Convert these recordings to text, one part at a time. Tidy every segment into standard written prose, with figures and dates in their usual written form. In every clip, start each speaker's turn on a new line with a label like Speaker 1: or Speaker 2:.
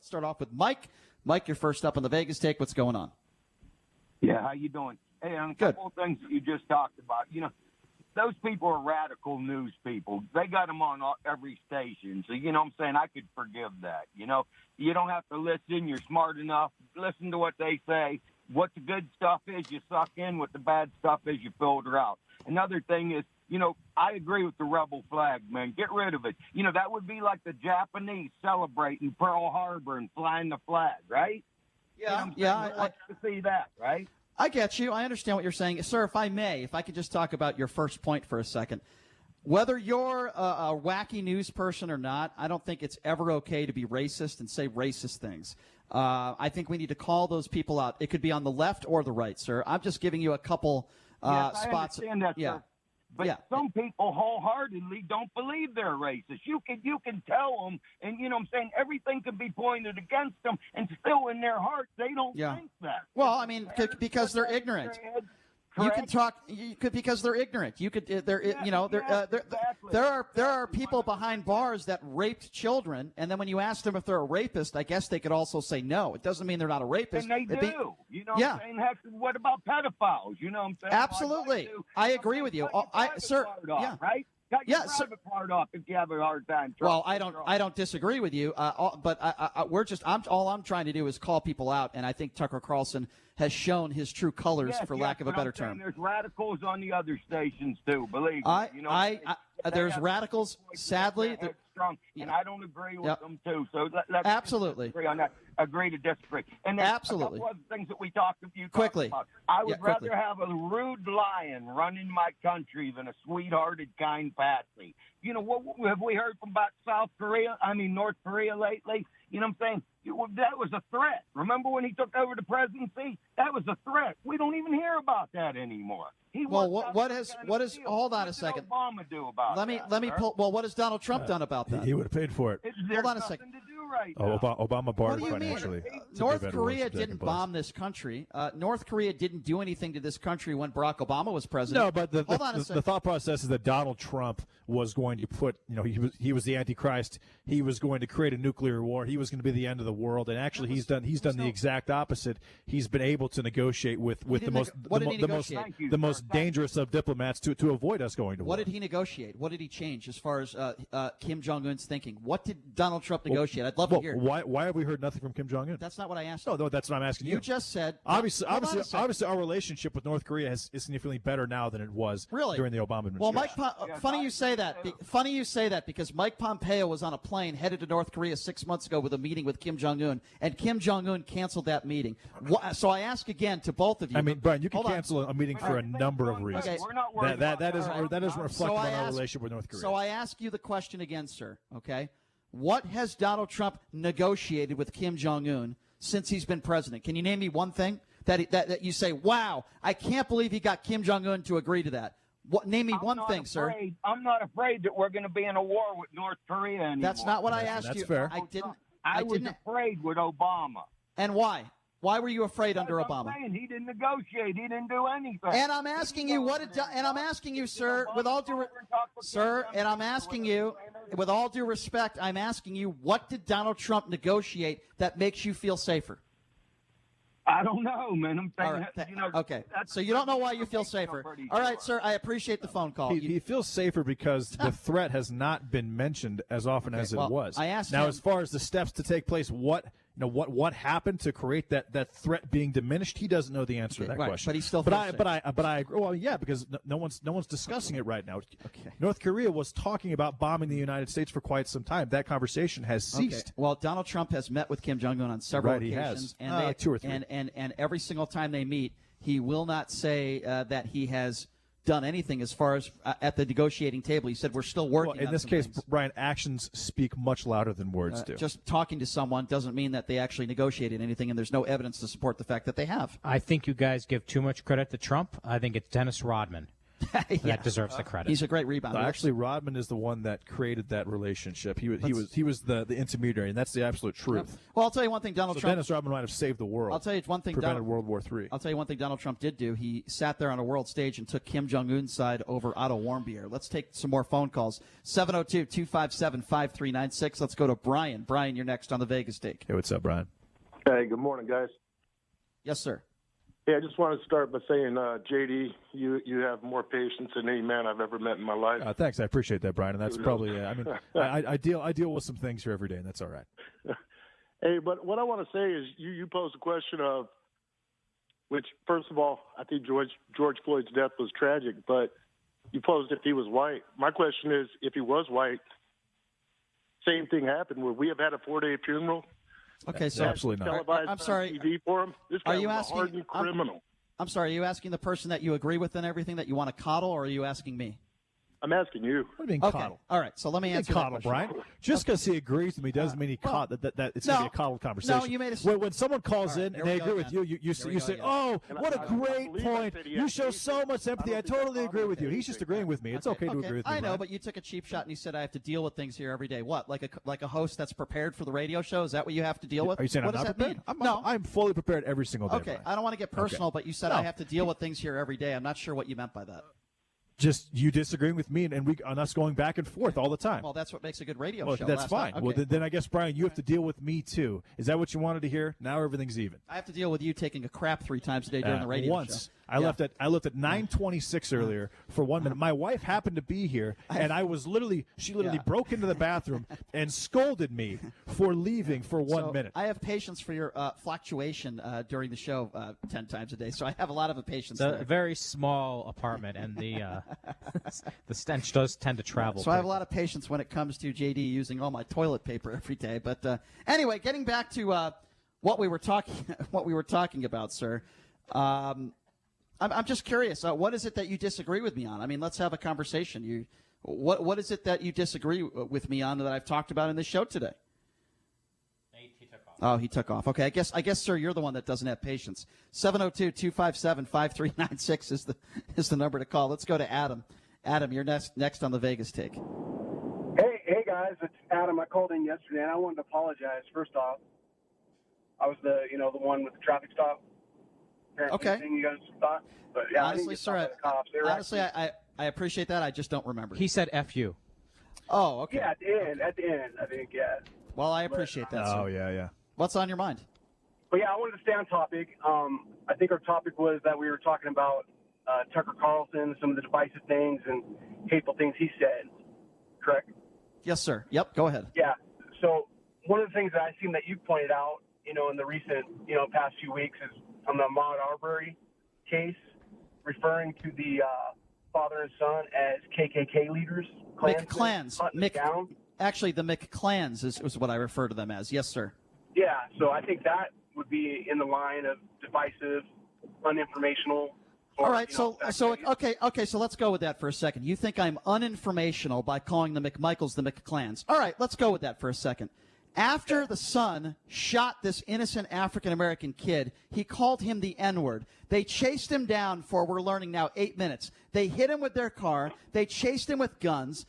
Speaker 1: Let's start off with Mike. Mike, you're first up on the Vegas take. What's going on?
Speaker 2: Yeah, how you doing? Hey, on a couple of things that you just talked about, those people are radical news people. They got them on every station. So, you know what I'm saying? I could forgive that. You don't have to listen. You're smart enough. Listen to what they say. What the good stuff is, you suck in. What the bad stuff is, you filter out. Another thing is, I agree with the rebel flag, man. Get rid of it. That would be like the Japanese celebrating Pearl Harbor and flying the flag, right?
Speaker 1: Yeah,
Speaker 2: I'd like to see that, right?
Speaker 1: I get you. I understand what you're saying. Sir, if I could just talk about your first point for a second. Whether you're a wacky news person or not, I don't think it's ever okay to be racist and say racist things. I think we need to call those people out. It could be on the left or the right, sir. I'm just giving you a couple spots.
Speaker 2: I understand that,
Speaker 1: yeah.
Speaker 2: sir. But some people wholeheartedly don't believe they're racist. You can tell them, and I'm saying everything can be pointed against them, and still in their heart they don't think that.
Speaker 1: Well, I mean, because they're ignorant. You can talk. You could because they're ignorant. You could. There are people behind bars that raped children, and then when you ask them if they're a rapist, I guess they could also say no. It doesn't mean they're not a rapist.
Speaker 2: And they do. What I'm saying? Heck, what about pedophiles? You know what I'm saying?
Speaker 1: Absolutely, I agree with you, sir.
Speaker 2: Right. Got your private part off if you have a hard time.
Speaker 1: Well, I don't disagree with you, but all I'm trying to do is call people out, and I think Tucker Carlson has shown his true colors, for lack of a better term.
Speaker 2: There's radicals on the other stations too. Believe me.
Speaker 1: There's radicals. Sadly,
Speaker 2: strong, and I don't agree with them too. So let's
Speaker 1: absolutely
Speaker 2: agree on that. Agree to disagree. And then
Speaker 1: absolutely.
Speaker 2: A couple other things that we talked
Speaker 1: quickly
Speaker 2: about. I would rather have a rude lion running my country than a sweethearted, kind Patsy. What have we heard from about North Korea lately? You know what I'm saying? That was a threat. Remember when he took over the presidency? That was a threat. We don't even hear about that anymore.
Speaker 1: What is hold on a second.
Speaker 2: What did Obama do about
Speaker 1: let me pull. Well, what has Donald Trump done about that?
Speaker 3: He would have paid for it.
Speaker 1: Hold on a second.
Speaker 3: Obama barred
Speaker 1: what do you
Speaker 3: financially.
Speaker 1: mean? North Korea didn't bomb this country. North Korea didn't do anything to this country when Barack Obama was president.
Speaker 3: No, but the thought process is that Donald Trump was going to put, he was the Antichrist. He was going to create a nuclear war. He was going to be the end of the world. And actually, he's done the exact opposite. He's been able to negotiate with the most dangerous of diplomats to avoid us going to war.
Speaker 1: What did he negotiate? What did he change as far as Kim Jong-un's thinking? What did Donald Trump negotiate? I'd love to hear.
Speaker 3: Why have we heard nothing from Kim Jong-un?
Speaker 1: That's not what I asked.
Speaker 3: No, that's what I'm asking you.
Speaker 1: You just said
Speaker 3: obviously our relationship with North Korea is significantly better now than it was during the Obama administration.
Speaker 1: Well, funny you say that. Funny you say that because Mike Pompeo was on a plane headed to North Korea 6 months ago with a meeting with Kim Jong-un, and Kim Jong-un canceled that meeting. So I ask again to both of you.
Speaker 3: I mean, Brian, you can cancel a meeting for a number of reasons.
Speaker 1: Okay.
Speaker 3: That doesn't reflect on our relationship with North Korea.
Speaker 1: So I ask you the question again, sir. Okay. What has Donald Trump negotiated with Kim Jong-un since he's been president? Can you name me one thing that you say, wow, I can't believe he got Kim Jong-un to agree to that? Name me one thing, sir.
Speaker 2: I'm not afraid that we're going to be in a war with North Korea anymore.
Speaker 1: That's not what I asked you.
Speaker 3: That's fair.
Speaker 2: I was afraid with Obama.
Speaker 1: And why? Why were you afraid under Obama?
Speaker 2: He didn't negotiate. He didn't do anything.
Speaker 1: And I'm asking you sir, with all due respect, I'm asking you, what did Donald Trump negotiate that makes you feel safer?
Speaker 2: I don't know, man. I'm saying,
Speaker 1: okay. So you don't know why you feel safer. All right, sir. I appreciate the phone call.
Speaker 3: He feels safer because the threat has not been mentioned as often as it was.
Speaker 1: I asked
Speaker 3: now,
Speaker 1: him,
Speaker 3: as far as the steps to take place, what happened to create that threat being diminished? He doesn't know the answer to that question.
Speaker 1: But he still.
Speaker 3: But I agree. Well, yeah, because no one's discussing it right now.
Speaker 1: Okay.
Speaker 3: North Korea was talking about bombing the United States for quite some time. That conversation has ceased.
Speaker 1: Okay. Well, Donald Trump has met with Kim Jong-un on several occasions,
Speaker 3: he has. 2 or 3.
Speaker 1: And every single time they meet, he will not say that he has done anything as far as at the negotiating table. He said we're still working.
Speaker 3: Well, in this case, Brian, actions speak much louder than words do.
Speaker 1: Just talking to someone doesn't mean that they actually negotiated anything, and there's no evidence to support the fact that they have.
Speaker 4: I think you guys give too much credit to Trump. I think it's Dennis Rodman.
Speaker 1: Yeah.
Speaker 4: that deserves the credit.
Speaker 1: He's a great rebounder.
Speaker 3: Actually, Rodman is the one that created that relationship. He was the intermediary, and that's the absolute truth.
Speaker 1: Well, I'll tell you one thing, Donald Trump.
Speaker 3: Dennis Rodman might have saved the world.
Speaker 1: I'll tell you one thing.
Speaker 3: Prevented World War III.
Speaker 1: I'll tell you one thing Donald Trump did do. He sat there on a world stage and took Kim Jong-un's side over Otto Warmbier. Let's take some more phone calls. 702-257-5396. Let's go to Brian. Brian, you're next on the Vegas take.
Speaker 3: Hey, what's up, Brian?
Speaker 5: Hey, good morning, guys.
Speaker 1: Yes, sir.
Speaker 5: Hey, I just want to start by saying, JD, you have more patience than any man I've ever met in my life.
Speaker 3: Thanks, I appreciate that, Brian. And that's probably, I deal with some things here every day, and that's all right.
Speaker 5: Hey, but what I want to say is, you posed a question of, which first of all, I think George Floyd's death was tragic, but you posed if he was white. My question is, if he was white, same thing happened. Would we have had a 4-day funeral?
Speaker 1: Okay, so
Speaker 3: absolutely not.
Speaker 1: I'm sorry.
Speaker 5: TV for him? This guy
Speaker 1: Are you
Speaker 5: was
Speaker 1: asking?
Speaker 5: a hardened criminal.
Speaker 1: I'm sorry. Are you asking the person that you agree with and everything that you want to coddle, or are you asking me?
Speaker 5: I'm asking you.
Speaker 3: What do you mean
Speaker 1: Okay.
Speaker 3: coddle?
Speaker 1: All right. So let me answer that
Speaker 3: Coddle,
Speaker 1: question.
Speaker 3: Brian. Just because he agrees with me doesn't mean he that it's going to be a coddle conversation.
Speaker 1: No, you made
Speaker 3: when someone calls in and they agree with you, you say, "Oh, what a great point! You show so much empathy. I totally agree with you." He's just agreeing with me. It's okay to agree with me.
Speaker 1: I know,
Speaker 3: Brian.
Speaker 1: but you took a cheap shot and you said I have to deal with things here every day. What, like a host that's prepared for the radio show? Is that what you have to deal with?
Speaker 3: Are you saying
Speaker 1: what
Speaker 3: I'm
Speaker 1: does
Speaker 3: not
Speaker 1: that
Speaker 3: prepared?
Speaker 1: mean? No.
Speaker 3: I'm fully prepared every single day.
Speaker 1: Okay,
Speaker 3: Brian.
Speaker 1: I don't want to get personal, but you said I
Speaker 3: No.
Speaker 1: have to deal with things here every day. I'm not sure what you meant by that.
Speaker 3: Just you disagreeing with me and us going back and forth all the time.
Speaker 1: Well, that's what makes a good radio
Speaker 3: Well,
Speaker 1: show.
Speaker 3: that's
Speaker 1: last
Speaker 3: fine.
Speaker 1: night.
Speaker 3: Well,
Speaker 1: Okay.
Speaker 3: then I guess, Brian, you have to deal with me, too. Is that what you wanted to hear? Now everything's even.
Speaker 1: I have to deal with you taking a crap 3 times a day during the radio
Speaker 3: once.
Speaker 1: show.
Speaker 3: I left at 9:26 earlier for 1 minute. My wife happened to be here, and she literally broke into the bathroom and scolded me for leaving for 1 minute.
Speaker 1: I have patience for your fluctuation during the show 10 times a day, so I have a lot of patience.
Speaker 4: It's a very small apartment, and the the stench does tend to travel.
Speaker 1: So I have a lot of patience when it comes to JD using all my toilet paper every day. But anyway, getting back to what we were talking about, sir. I'm just curious. What is it that you disagree with me on? I mean, let's have a conversation. What is it that you disagree with me on that I've talked about in this show today?
Speaker 4: He took off.
Speaker 1: Oh, he took off. Okay, I guess, sir, you're the one that doesn't have patience. 702-257-5396 is the number to call. Let's go to Adam. Adam, you're next on the Vegas take.
Speaker 6: Hey guys, it's Adam. I called in yesterday, and I wanted to apologize. First off, I was the one with the traffic stop.
Speaker 1: Okay.
Speaker 6: Thing you guys thought, but yeah,
Speaker 1: Honestly, sir, I appreciate that. I just don't remember.
Speaker 4: He said "F you."
Speaker 1: Oh, okay.
Speaker 6: Yeah, at the end, I think, yeah.
Speaker 1: Well, I appreciate that, sir.
Speaker 3: Oh, yeah.
Speaker 1: What's on your mind?
Speaker 6: But yeah, I wanted to stay on topic. I think our topic was that we were talking about Tucker Carlson, some of the divisive things and hateful things he said. Correct?
Speaker 1: Yes, sir. Yep. Go ahead.
Speaker 6: Yeah. So one of the things that I seen that you pointed out, in the recent, past few weeks is on the Ahmaud Arbery case, referring to the father and son as KKK leaders.
Speaker 1: McClans. Actually, the McClans is what I refer to them as. Yes, sir.
Speaker 6: Yeah. So I think that would be in the line of divisive, uninformational.
Speaker 1: All right, so let's go with that for a second. You think I'm uninformational by calling the McMichaels the McClans. All right, let's go with that for a second. After the son shot this innocent African-American kid, he called him the N-word. They chased him down for, we're learning now, 8 minutes. They hit him with their car. They chased him with guns.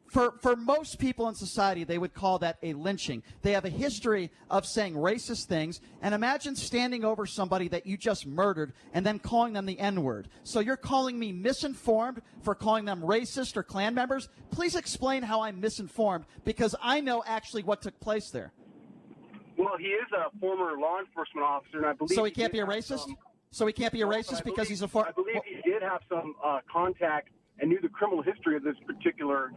Speaker 1: For most people in society, they would call that a lynching. They have a history of saying racist things. And imagine standing over somebody that you just murdered and then calling them the N-word. So you're calling me misinformed for calling them racist or Klan members? Please explain how I'm misinformed, because I know actually what took place there.
Speaker 6: Well, he is a former law enforcement officer, and I believe
Speaker 1: so he can't be a racist? So he can't be a racist because he's a former...
Speaker 6: I believe he did have some contact and knew the criminal history of this particular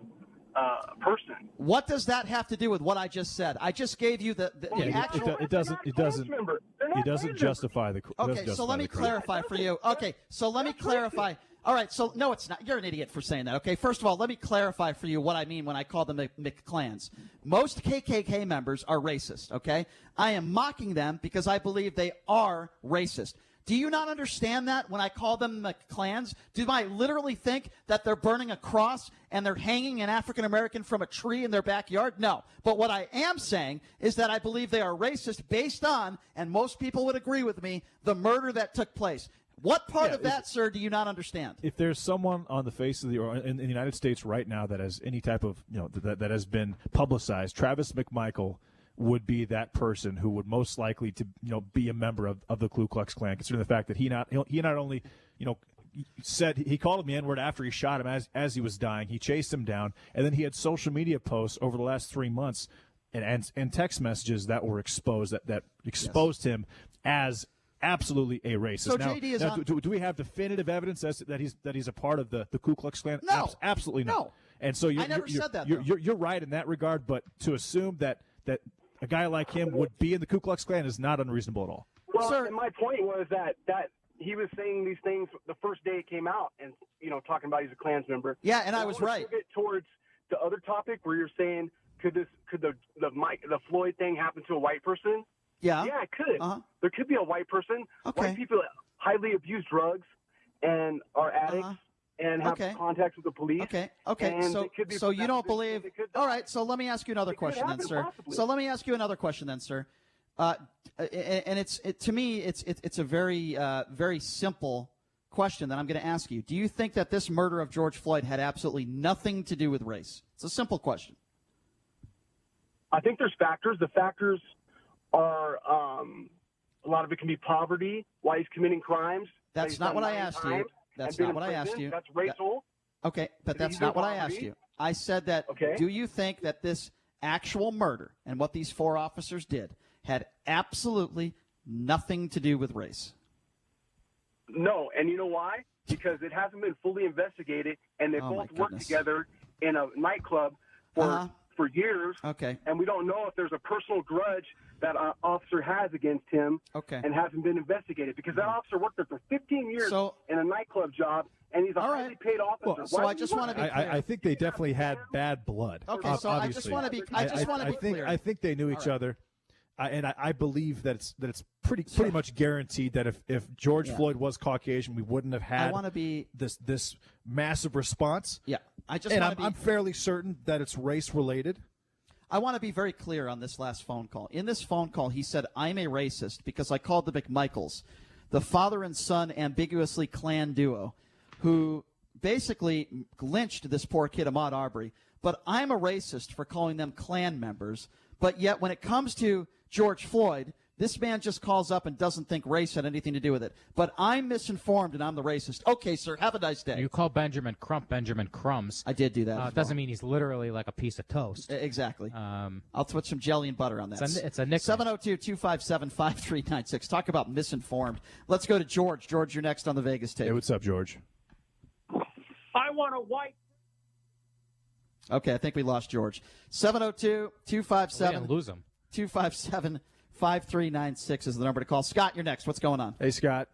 Speaker 6: person.
Speaker 1: What does that have to do with what I just said? I just gave you the actual...
Speaker 3: It doesn't justify the...
Speaker 1: Okay, so let me clarify for you. Okay, so let me clarify. All right, so no, it's not. You're an idiot for saying that, okay? First of all, let me clarify for you what I mean when I call them McClans. Most KKK members are racist, okay? I am mocking them because I believe they are racist. Do you not understand that when I call them McClans? Do I literally think that they're burning a cross and they're hanging an African-American from a tree in their backyard? No. But what I am saying is that I believe they are racist based on, and most people would agree with me, the murder that took place. What part of that, sir, do you not understand?
Speaker 3: If there's someone on the face of or in the United States right now that has any type of that has been publicized, Travis McMichael would be that person who would most likely to be a member of the Ku Klux Klan, considering the fact that he not only said he called him the N-word after he shot him as he was dying. He chased him down, and then he had social media posts over the last 3 months and text messages that were exposed that exposed him as absolutely a racist.
Speaker 1: So
Speaker 3: now,
Speaker 1: JD is
Speaker 3: now, do we have definitive evidence that he's a part of the Ku Klux Klan?
Speaker 1: No,
Speaker 3: absolutely not.
Speaker 1: No.
Speaker 3: And so
Speaker 1: I never said that.
Speaker 3: You're right in that regard, but to assume that a guy like him would be in the Ku Klux Klan is not unreasonable at all.
Speaker 6: Well,
Speaker 1: Sir,
Speaker 6: and my point was that he was saying these things the first day it came out, and talking about he's a Klans member.
Speaker 1: Yeah, and I was
Speaker 6: wanna
Speaker 1: right.
Speaker 6: Get towards the other topic where you're saying, could the Floyd thing happen to a white person?
Speaker 1: Yeah.
Speaker 6: Yeah, it could.
Speaker 1: Uh-huh.
Speaker 6: There could be a white person.
Speaker 1: Okay.
Speaker 6: White people highly abuse drugs and are addicts and have contacts with the police.
Speaker 1: Okay.
Speaker 6: And
Speaker 1: So you don't believe? All right. So let me ask you another question then, sir.
Speaker 6: Possibly.
Speaker 1: So let me ask you another question then, sir. And to me, it's a very very simple question that I'm going to ask you. Do you think that this murder of George Floyd had absolutely nothing to do with race? It's a simple question.
Speaker 6: I think there's factors. The factors are a lot of it can be poverty, why he's committing crimes.
Speaker 1: That's not what I asked you. That's not what I asked you.
Speaker 6: That's racial.
Speaker 1: Okay, but that's not what I asked you. I said that, do you think that this actual murder and what these 4 officers did had absolutely nothing to do with race?
Speaker 6: No, and you know why? Because it hasn't been fully investigated, and they both worked together in a nightclub for years.
Speaker 1: Okay.
Speaker 6: And we don't know if there's a personal grudge that an officer has against him and hasn't been investigated, because that officer worked there for 15 years in a nightclub job, and he's a highly paid officer.
Speaker 1: Well, so I just want to be clear.
Speaker 3: I think they definitely had bad blood.
Speaker 1: Okay, so
Speaker 3: obviously.
Speaker 1: I just want to be clear.
Speaker 3: I think they knew each other. And I believe that it's pretty much guaranteed that if George Floyd was Caucasian, we wouldn't have had this massive response.
Speaker 1: Yeah,
Speaker 3: I'm fairly certain that it's race related.
Speaker 1: I want to be very clear on this last phone call. In this phone call, he said, "I'm a racist because I called the McMichaels, the father and son ambiguously Klan duo, who basically lynched this poor kid Ahmaud Arbery. But I'm a racist for calling them Klan members. But yet, when it comes to George Floyd, this man just calls up and doesn't think race had anything to do with it. But I'm misinformed and I'm the racist." Okay, sir, have a nice day.
Speaker 4: You call Benjamin Crump Benjamin Crumbs.
Speaker 1: I did do that.
Speaker 4: Doesn't mean he's literally like a piece of toast.
Speaker 1: Exactly. I'll put some jelly and butter on that.
Speaker 4: It's a nickname.
Speaker 1: 702-257-5396. Talk about misinformed. Let's go to George. George, you're next on the Vegas tape.
Speaker 3: Hey, what's up, George?
Speaker 6: I want a white.
Speaker 1: Okay, I think we lost George. 702-257.
Speaker 4: We didn't lose him.
Speaker 1: 257-5396 is the number to call. Scott, you're next. What's going on?
Speaker 3: Hey, Scott.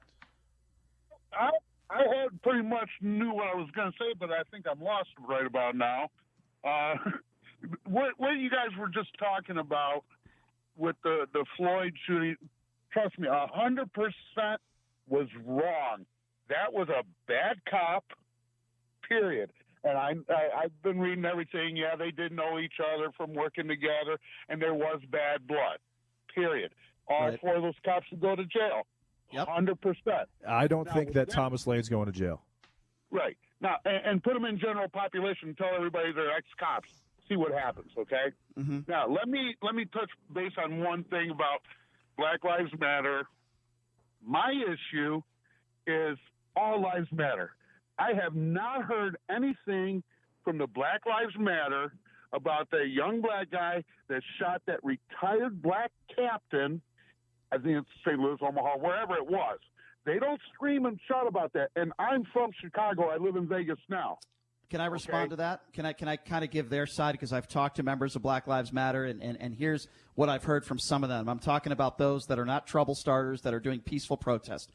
Speaker 7: I had pretty much knew what I was going to say, but I think I'm lost right about now. What you guys were just talking about with the Floyd shooting, trust me, 100% was wrong. That was a bad cop, period. And I've been reading everything. Yeah, they did know each other from working together, and there was bad blood, period. All 4 of those cops would go to jail, 100%.
Speaker 3: I don't think that Thomas Lane's going to jail.
Speaker 7: Right. Now, and put them in general population and tell everybody they're ex-cops. See what happens, okay?
Speaker 1: Mm-hmm.
Speaker 7: Now, let me touch base on one thing about Black Lives Matter. My issue is all lives matter. I have not heard anything from the Black Lives Matter about the young black guy that shot that retired black captain, I think it's St. Louis, Omaha, wherever it was. They don't scream and shout about that. And I'm from Chicago. I live in Vegas now.
Speaker 1: Can I respond to that? Can I kind of give their side? Because I've talked to members of Black Lives Matter, and here's what I've heard from some of them. I'm talking about those that are not trouble starters, that are doing peaceful protest.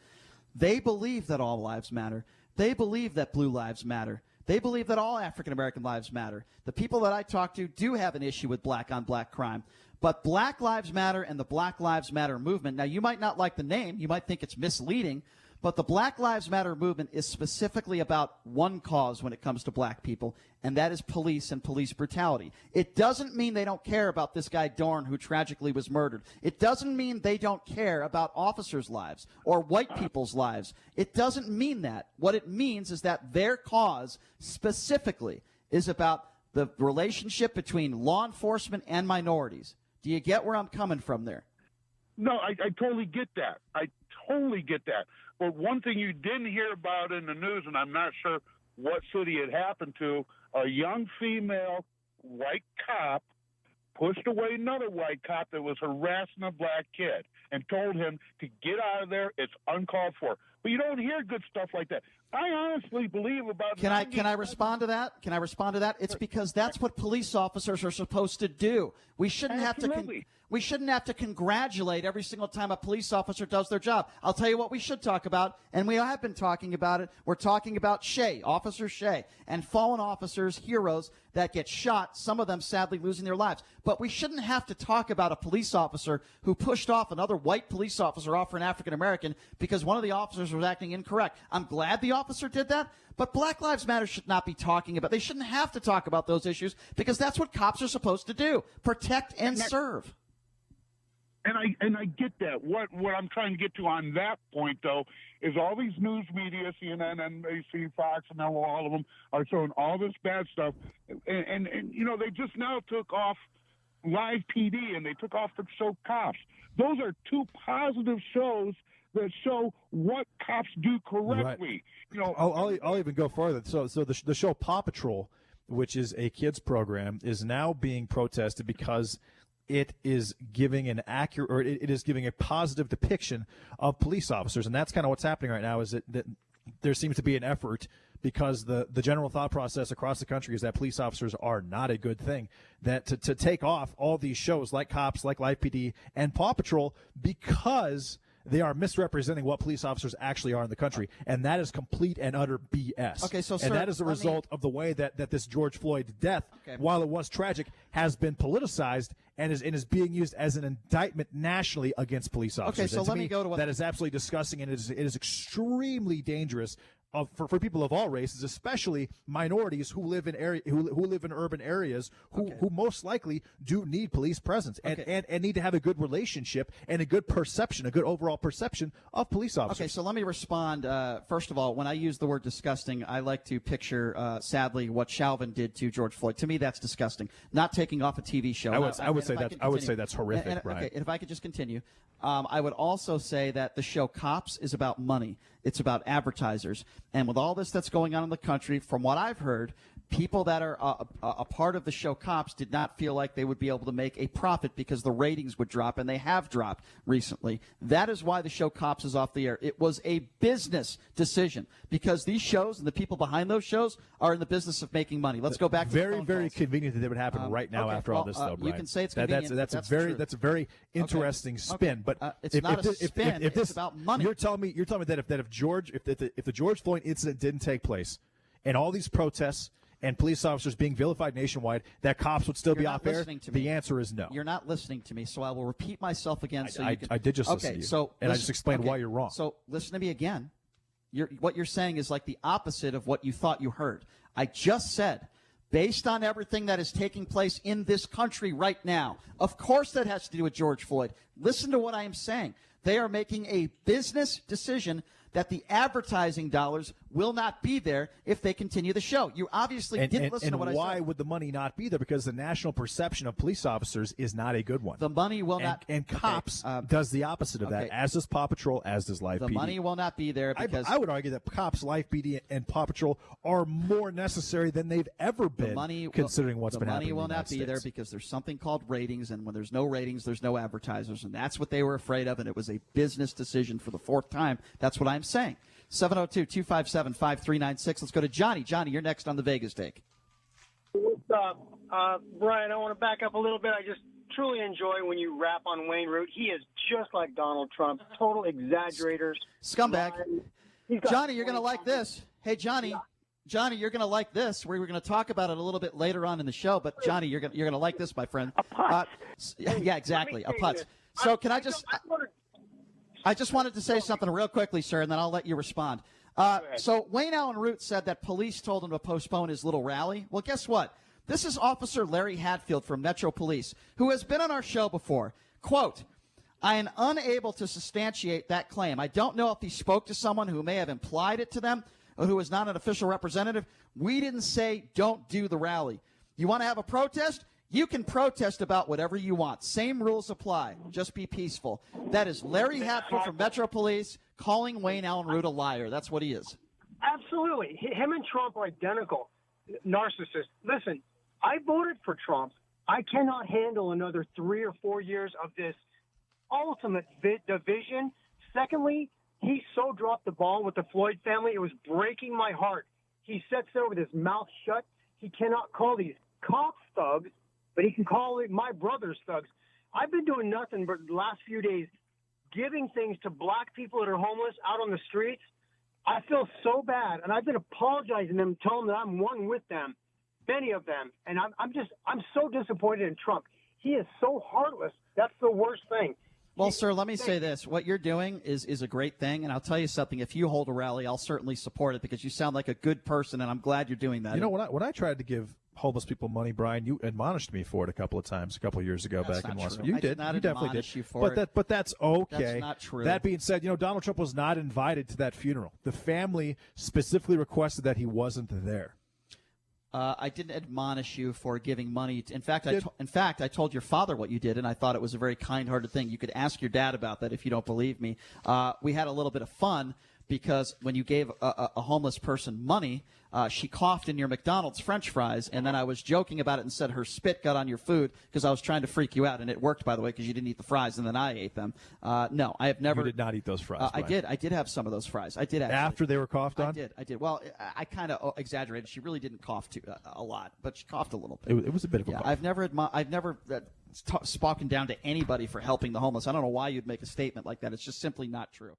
Speaker 1: They believe that all lives matter. They believe that blue lives matter. They believe that all African-American lives matter. The people that I talk to do have an issue with black-on-black crime. But Black Lives Matter and the Black Lives Matter movement, now you might not like the name. You might think it's misleading. But the Black Lives Matter movement is specifically about one cause when it comes to black people, and that is police and police brutality. It doesn't mean they don't care about this guy Dorn who tragically was murdered. It doesn't mean they don't care about officers' lives or white people's lives. It doesn't mean that. What it means is that their cause specifically is about the relationship between law enforcement and minorities. Do you get where I'm coming from there?
Speaker 7: No, I totally get that. I totally get that. But one thing you didn't hear about in the news, and I'm not sure what city it happened to, a young female white cop pushed away another white cop that was harassing a black kid and told him to get out of there. It's uncalled for. But you don't hear good stuff like that. I honestly believe about.
Speaker 1: Can I respond to that? Can I respond to that? It's because that's what police officers are supposed to do. We shouldn't
Speaker 7: Absolutely.
Speaker 1: we shouldn't have to congratulate every single time a police officer does their job. I'll tell you what we should talk about, and we have been talking about it. We're talking about Shea, Officer Shea, and fallen officers, heroes that get shot, some of them sadly losing their lives. But we shouldn't have to talk about a police officer who pushed off another white police officer off for an African-American because one of the officers was acting incorrect. I'm glad the officer did that, but Black Lives Matter should not be talking about. They shouldn't have to talk about those issues because that's what cops are supposed to do, protect and serve.
Speaker 7: And I get that. What I'm trying to get to on that point, though, is all these news media, CNN, NBC, Fox, and now all of them are showing all this bad stuff. And you know, they just now took off Live PD and they took off the show Cops. Those are two positive shows that show what cops do correctly.
Speaker 3: Right.
Speaker 7: You know,
Speaker 3: I'll even go further. So the show Paw Patrol, which is a kids program, is now being protested because it is giving an accurate, or it is giving a positive depiction of police officers, and that's kind of what's happening right now. Is that there seems to be an effort, because the general thought process across the country is that police officers are not a good thing, that to take off all these shows like Cops, like Live PD, and Paw Patrol, because they are misrepresenting what police officers actually are in the country, and that is complete and utter BS.
Speaker 1: Okay, so, sir,
Speaker 3: and that is the result of the way that this George Floyd death, while it was tragic, has been politicized and is being used as an indictment nationally against police officers.
Speaker 1: Okay, so
Speaker 3: and
Speaker 1: let me go to what
Speaker 3: that is absolutely disgusting, and it is extremely dangerous for people of all races, especially minorities who live in urban areas, who most likely do need police presence and need to have a good relationship and a good perception, a good overall perception of police officers.
Speaker 1: Okay, so let me respond. First of all, when I use the word disgusting, I like to picture, sadly, what Chauvin did to George Floyd. To me, that's disgusting. Not taking off a TV show.
Speaker 3: I would say that's horrific, Brian.
Speaker 1: Okay, and if I could just continue, I would also say that the show Cops is about money. It's about advertisers. And with all this that's going on in the country, from what I've heard, people that are a part of the show Cops did not feel like they would be able to make a profit because the ratings would drop, and they have dropped recently. That is why the show Cops is off the air. It was a business decision because these shows and the people behind those shows are in the business of making money. Let's go back to
Speaker 3: very,
Speaker 1: the phone
Speaker 3: very
Speaker 1: calls.
Speaker 3: convenient that it would happen right now after all this, though, Brian.
Speaker 1: You can say it's convenient.
Speaker 3: That's a very interesting spin. But
Speaker 1: it's not a spin. It's about money.
Speaker 3: You're telling me that if the George Floyd incident didn't take place, and all these protests and police officers being vilified nationwide, that Cops would still be off air? The answer is no.
Speaker 1: You're not listening to me, so I will repeat myself again.
Speaker 3: I did just listen to you. I just explained why you're wrong.
Speaker 1: So listen to me again. What you're saying is like the opposite of what you thought you heard. I just said, based on everything that is taking place in this country right now, of course that has to do with George Floyd. Listen to what I am saying. They are making a business decision that the advertising dollars will not be there if they continue the show. You obviously didn't listen to what I said.
Speaker 3: And why would the money not be there? Because the national perception of police officers is not a good one.
Speaker 1: The money will not.
Speaker 3: And Cops does the opposite of that, as does Paw Patrol, as does Live PD.
Speaker 1: The money will not be there because
Speaker 3: I would argue that Cops, Live PD, and Paw Patrol are more necessary than they've ever been, considering what's been happening in the United States.
Speaker 1: The money will not be there because there's something called ratings, and when there's no ratings, there's no advertisers, and that's what they were afraid of, and it was a business decision for the fourth time. That's what I'm saying. 702-257-5396. Let's go to Johnny. Johnny, you're next on the Vegas Take.
Speaker 8: What's up? Brian, I want to back up a little bit. I just truly enjoy when you rap on Wayne Root. He is just like Donald Trump, total exaggerator.
Speaker 1: Scumbag. Johnny, you're going to like this. Hey, Johnny. Yeah. Johnny, you're going to like this. We're going to talk about it a little bit later on in the show, but Johnny, you're going to like this, my friend.
Speaker 8: A putz.
Speaker 1: Yeah, exactly. A putz. So can I just I just wanted to say something real quickly, sir, and then I'll let you respond. So Wayne Allen Root said that police told him to postpone his little rally. Well, guess what? This is Officer Larry Hatfield from Metro Police, who has been on our show before. Quote, I am unable to substantiate that claim. I don't know if he spoke to someone who may have implied it to them or who is not an official representative. We didn't say don't do the rally. You want to have a protest? You can protest about whatever you want. Same rules apply. Just be peaceful. That is Larry Hatfield from Metro Police calling Wayne Allen Root a liar. That's what he is.
Speaker 8: Absolutely. Him and Trump are identical. Narcissists. Listen, I voted for Trump. I cannot handle another 3 or 4 years of this ultimate division. Secondly, he so dropped the ball with the Floyd family. It was breaking my heart. He sits there with his mouth shut. He cannot call these cops thugs, but he can call my brothers thugs. I've been doing nothing but the last few days giving things to black people that are homeless out on the streets. I feel so bad, and I've been apologizing to them, telling them that I'm one with them, many of them, and I'm so disappointed in Trump. He is so heartless. That's the worst thing.
Speaker 1: Well, sir, let me say this. What you're doing is a great thing, and I'll tell you something. If you hold a rally, I'll certainly support it because you sound like a good person, and I'm glad you're doing that.
Speaker 3: You know, when I tried to give homeless people money, Brian, you admonished me for it a couple of times, a couple of years ago back in Washington. You did. You definitely did.
Speaker 1: You for it.
Speaker 3: But that's okay.
Speaker 1: That's not true.
Speaker 3: That being said, you know, Donald Trump was not invited to that funeral. The family specifically requested that he wasn't there.
Speaker 1: I didn't admonish you for giving money. In fact, I told your father what you did, and I thought it was a very kind-hearted thing. You could ask your dad about that if you don't believe me. We had a little bit of fun because when you gave a homeless person money, she coughed in your McDonald's French fries, and then I was joking about it and said her spit got on your food because I was trying to freak you out, and it worked, by the way, because you didn't eat the fries, and then I ate them. No, I have never.
Speaker 3: You did not eat those fries.
Speaker 1: I did. I did have some of those fries. I did actually.
Speaker 3: After they were coughed on?
Speaker 1: I did. Well, I kind of exaggerated. She really didn't cough a lot, but she coughed a little bit.
Speaker 3: It was a bit of a cough.
Speaker 1: I've never spoken down to anybody for helping the homeless. I don't know why you'd make a statement like that. It's just simply not true.